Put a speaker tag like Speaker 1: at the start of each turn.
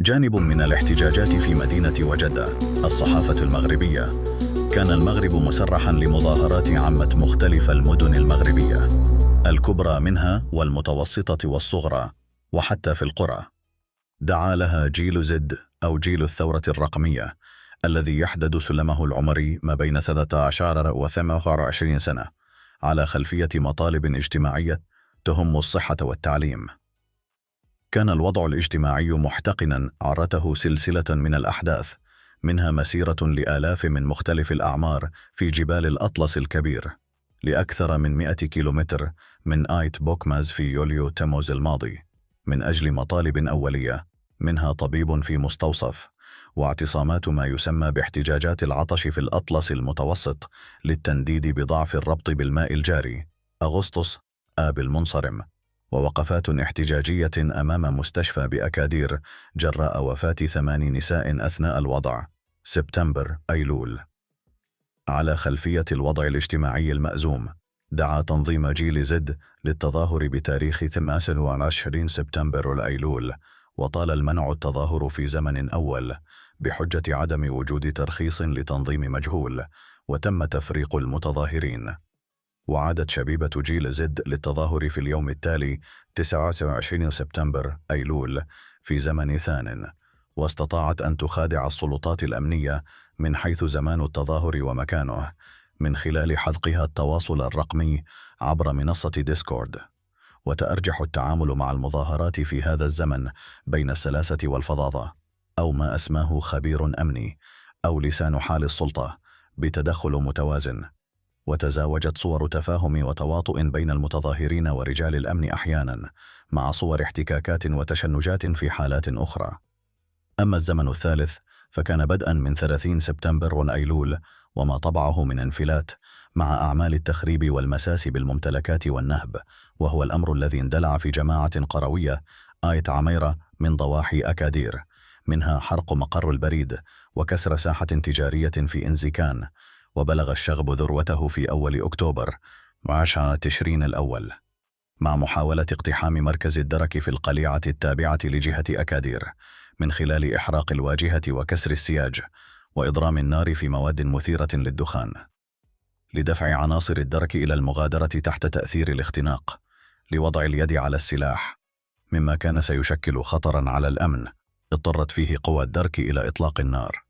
Speaker 1: جانب من الاحتجاجات في مدينة وجدة. الصحافة المغربية: كان المغرب مسرحا لمظاهرات عمت مختلف المدن المغربية، الكبرى منها والمتوسطة والصغرى، وحتى في القرى. دعا لها جيل زد أو جيل الثورة الرقمية، الذي يحدد سلمه العمري ما بين 13 و 28 سنة، على خلفية مطالب اجتماعية تهم الصحة والتعليم. كان الوضع الاجتماعي محتقنا عرته سلسلة من الأحداث، منها مسيرة لآلاف من مختلف الأعمار في جبال الأطلس الكبير لأكثر من 100 كيلومتر من آيت بوكماز في يوليو تموز الماضي، من أجل مطالب أولية، منها طبيب في مستوصف، واعتصامات ما يسمى باحتجاجات العطش في الأطلس المتوسط للتنديد بضعف الربط بالماء الجاري، أغسطس آب المنصرم، ووقفات احتجاجية أمام مستشفى بأكادير جراء وفاة 8 نساء أثناء الوضع، سبتمبر أيلول. على خلفية الوضع الاجتماعي المأزوم، دعا تنظيم جيل زد للتظاهر بتاريخ 28 سبتمبر الأيلول، وطال المنع التظاهر في زمن أول بحجة عدم وجود ترخيص لتنظيم مجهول، وتم تفريق المتظاهرين. وعادت شبيبة جيل زد للتظاهر في اليوم التالي 29 سبتمبر أيلول في زمن ثان، واستطاعت أن تخادع السلطات الأمنية من حيث زمان التظاهر ومكانه من خلال حذقها التواصل الرقمي عبر منصة ديسكورد. وتأرجح التعامل مع المظاهرات في هذا الزمن بين السلاسة والفظاظة، أو ما أسماه خبير أمني أو لسان حال السلطة، بتدخل متوازن. وتزاوجت صور تفاهم وتواطؤ بين المتظاهرين ورجال الأمن أحيانا، مع صور احتكاكات وتشنجات في حالات أخرى. أما الزمن الثالث فكان بدءا من 30 سبتمبر والأيلول، وما طبعه من انفلات مع أعمال التخريب والمساس بالممتلكات والنهب، وهو الأمر الذي اندلع في جماعة قروية آيت عميرة من ضواحي أكادير، منها حرق مقر البريد وكسر ساحة تجارية في إنزيكان. وبلغ الشغب ذروته في أول أكتوبر 10 تشرين الأول، مع محاولة اقتحام مركز الدرك في القليعة التابعة لجهة أكادير من خلال إحراق الواجهة وكسر السياج وإضرام النار في مواد مثيرة للدخان، لدفع عناصر الدرك إلى المغادرة تحت تأثير الاختناق، لوضع اليد على السلاح، مما كان سيشكل خطرا على الأمن. اضطرت فيه قوى الدرك إلى إطلاق النار.